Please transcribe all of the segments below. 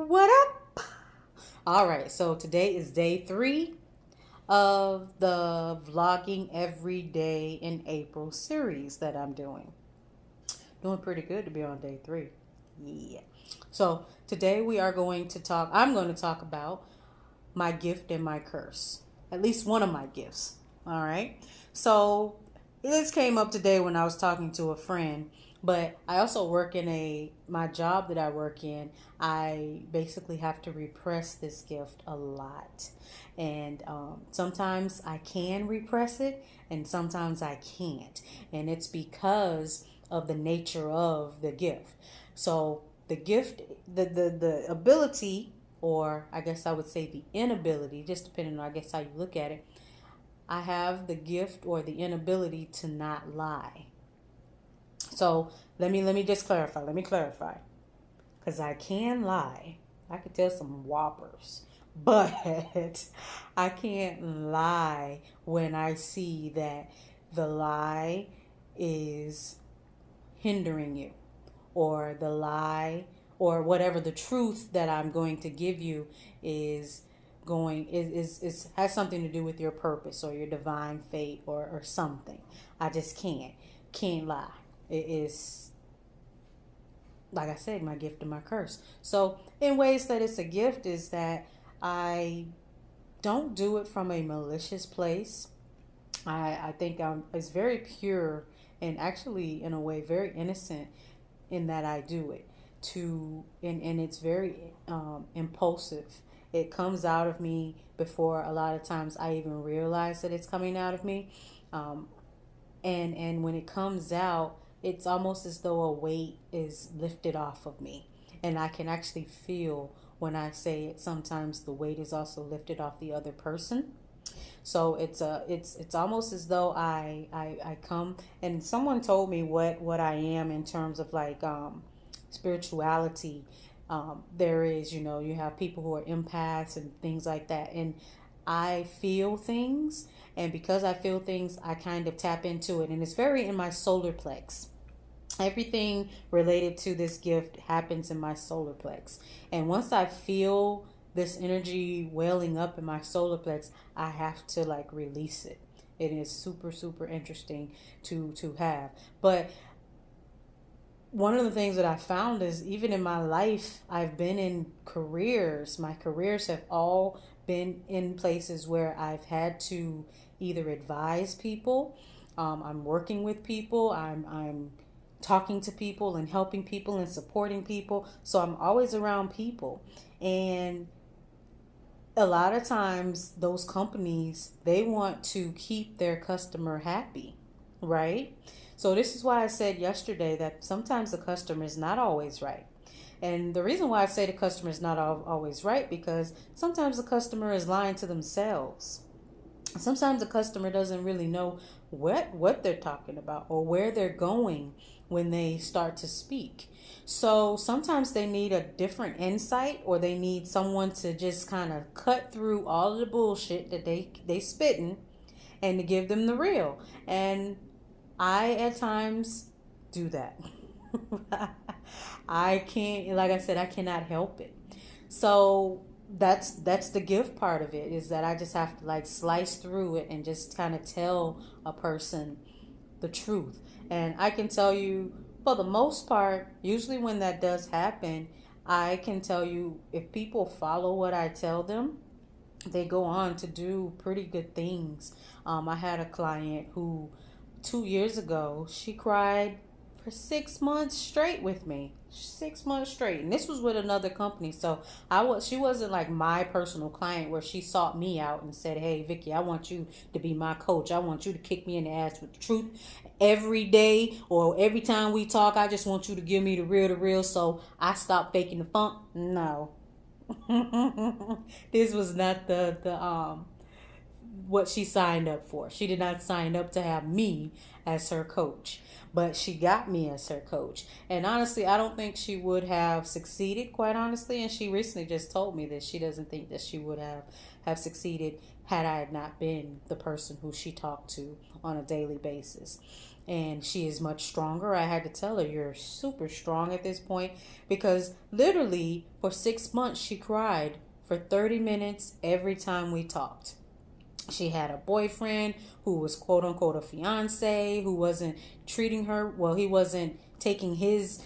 What up? All right, so today is day 3 of the Vlogging Every Day in April series that I'm doing. Doing pretty good to be on day 3. Yeah. So today I'm going to talk about my gift and my curse. At least one of my gifts. All right. So this came up today when I was talking to a friend, but I also work in my job that I work in. I basically have to repress this gift a lot. And sometimes I can repress it and sometimes I can't. And it's because of the nature of the gift. So the gift, the ability, or I guess I would say the inability, just depending on I guess how you look at it. I have the gift or the inability to not lie. So let me just clarify. Let me clarify, because I can lie. I could tell some whoppers, but I can't lie when I see that the lie is hindering you, or the lie, or whatever the truth that I'm going to give you is going is has something to do with your purpose or your divine fate, or something. I just can't lie. It is, like I said, my gift and my curse. So in ways that it's a gift is that I don't do it from a malicious place. I think it's very pure, and actually in a way very innocent, in that I do it and it's very impulsive. It comes out of me before a lot of times I even realize that it's coming out of me. um, and when it comes out, it's almost as though a weight is lifted off of me, and I can actually feel when I say it. Sometimes the weight is also lifted off the other person. So it's almost as though I come, and someone told me what I am in terms of like spirituality. There is, you have people who are empaths and things like that, and I feel things, and because I feel things, I kind of tap into it, and it's very in my solar plex. Everything related to this gift happens in my solar plex. And once I feel this energy welling up in my solar plex, I have to like release it. It is super super interesting to have. But one of the things that I found is, even in my life, I've been in careers. My careers have all been in places where I've had to either advise people, I'm working with people, I'm talking to people and helping people and supporting people. So I'm always around people. And a lot of times those companies, they want to keep their customer happy, right? So this is why I said yesterday that sometimes the customer is not always right. And the reason why I say the customer is not always right, because sometimes the customer is lying to themselves. Sometimes the customer doesn't really know what they're talking about or where they're going when they start to speak. So sometimes they need a different insight, or they need someone to just kind of cut through all of the bullshit that they spitting, and to give them the real. And I at times do that. I can't, like I said, I cannot help it. So that's the gift part of it, is that I just have to like slice through it and just kind of tell a person the truth. And I can tell you, for the most part, usually when that does happen, I can tell you, if people follow what I tell them, they go on to do pretty good things. I had a client who 2 years ago, she cried for 6 months straight with me. 6 months straight. And this was with another company. So she wasn't like my personal client where she sought me out and said, "Hey Vicky, I want you to be my coach. I want you to kick me in the ass with the truth every day, or every time we talk. I just want you to give me the real, so I stop faking the funk." No. This was not the what she signed up for. She did not sign up to have me as her coach, but she got me as her coach. And honestly, I don't think she would have succeeded, quite honestly. And she recently just told me that she doesn't think that she would have succeeded had I not been the person who she talked to on a daily basis. And she is much stronger. I had to tell her, you're super strong at this point, because literally for 6 months she cried for 30 minutes every time we talked. She had a boyfriend who was quote unquote a fiance, who wasn't treating her well. He wasn't taking his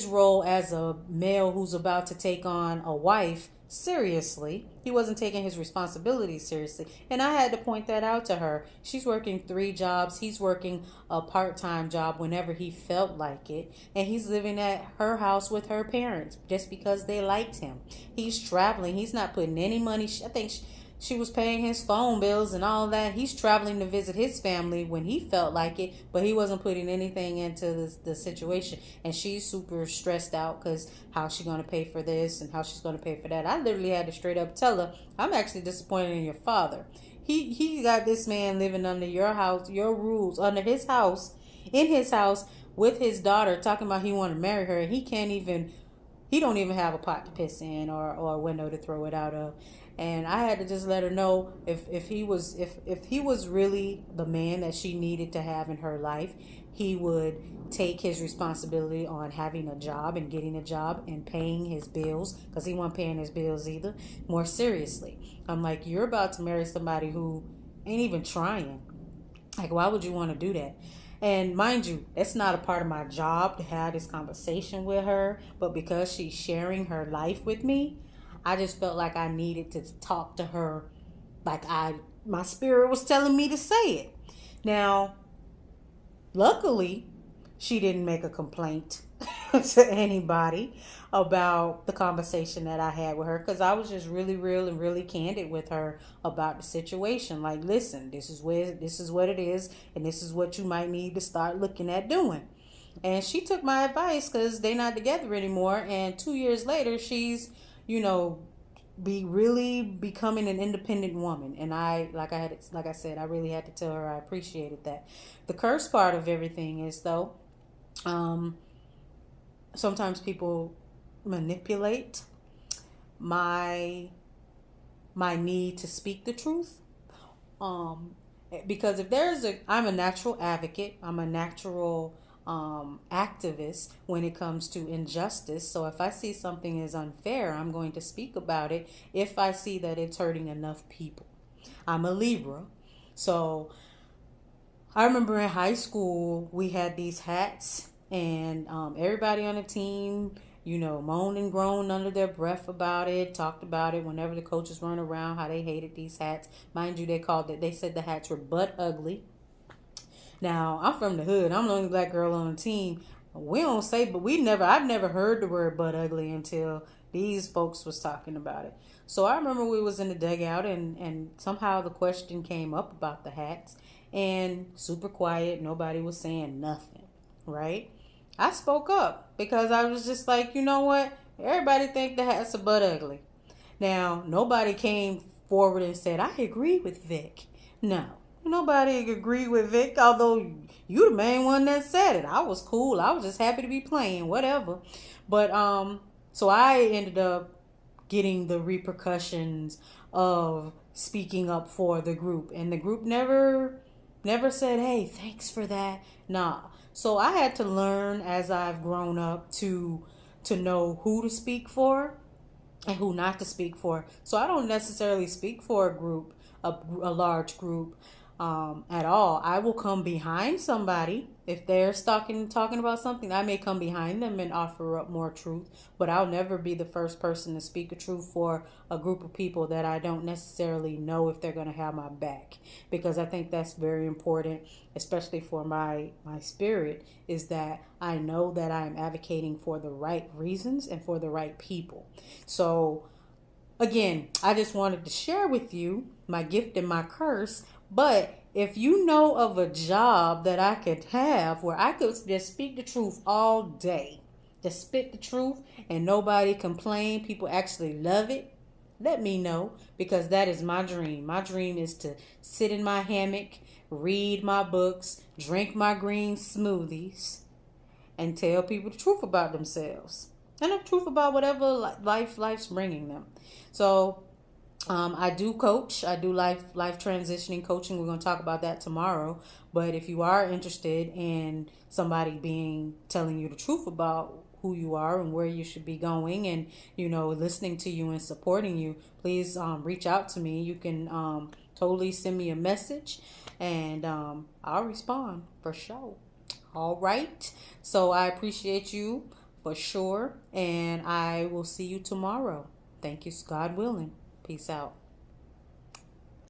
role as a male who's about to take on a wife seriously. He wasn't taking his responsibilities seriously. And I had to point that out to her. She's working 3 jobs. He's working a part-time job whenever he felt like it. And he's living at her house with her parents just because they liked him. He's traveling. He's not putting any money. I think she was paying his phone bills and all that. He's traveling to visit his family when he felt like it, but he wasn't putting anything into the situation. And she's super stressed out because how's she going to pay for this and how she's going to pay for that. I literally had to straight up tell her, I'm actually disappointed in your father. He got this man living under your house, your rules, under his house, in his house with his daughter, talking about he want to marry her, and he don't even have a pot to piss in or a window to throw it out of. And I had to just let her know if he was really the man that she needed to have in her life, he would take his responsibility on having a job and getting a job and paying his bills, because he wasn't paying his bills either, more seriously. I'm like, you're about to marry somebody who ain't even trying. Like, why would you want to do that? And mind you, it's not a part of my job to have this conversation with her, but because she's sharing her life with me, I just felt like I needed to talk to her like my spirit was telling me to say it. Now, luckily, she didn't make a complaint to anybody about the conversation that I had with her, because I was just really real and really candid with her about the situation. Like, listen, this is what it is, and this is what you might need to start looking at doing. And she took my advice, because they're not together anymore. And 2 years later, she's really becoming an independent woman. And like I said, I really had to tell her I appreciated that. The curse part of everything is, though, sometimes people manipulate my need to speak the truth. Because I'm a natural advocate. I'm a natural activist when it comes to injustice. So if I see something is unfair, I'm going to speak about it if I see that it's hurting enough people. I'm a Libra. So I remember in high school, we had these hats, and everybody on the team, moaned and groaned under their breath about it, talked about it whenever the coaches weren't around, how they hated these hats. Mind you, they said the hats were butt ugly. Now, I'm from the hood. I'm the only black girl on the team. We don't say, but I've never heard the word butt ugly until these folks was talking about it. So I remember we was in the dugout, and somehow the question came up about the hats, and super quiet. Nobody was saying nothing, right? I spoke up because I was just like, you know what? Everybody think the hats are butt ugly. Now, nobody came forward and said, I agree with Vic. No. Nobody agreed with Vic, although you the main one that said it. I was cool. I was just happy to be playing, whatever. But so I ended up getting the repercussions of speaking up for the group, and the group never said, "Hey, thanks for that." Nah. So I had to learn as I've grown up to know who to speak for and who not to speak for. So I don't necessarily speak for a group, a large group. At all. I will come behind somebody if they're talking about something. I may come behind them and offer up more truth, but I'll never be the first person to speak a truth for a group of people that I don't necessarily know if they're going to have my back, because I think that's very important, especially for my spirit, is that I know that I'm advocating for the right reasons and for the right people. So again, I just wanted to share with you my gift and my curse. But if you know of a job that I could have where I could just speak the truth all day, just spit the truth and nobody complain, people actually love it, let me know, because that is my dream. My dream is to sit in my hammock, read my books, drink my green smoothies, and tell people the truth about themselves and the truth about whatever life's bringing them. So I do coach. I do life transitioning coaching. We're going to talk about that tomorrow. But if you are interested in somebody being telling you the truth about who you are and where you should be going, and listening to you and supporting you, please reach out to me. You can totally send me a message, and I'll respond for sure. All right. So I appreciate you for sure, and I will see you tomorrow. Thank you, God willing. Peace out.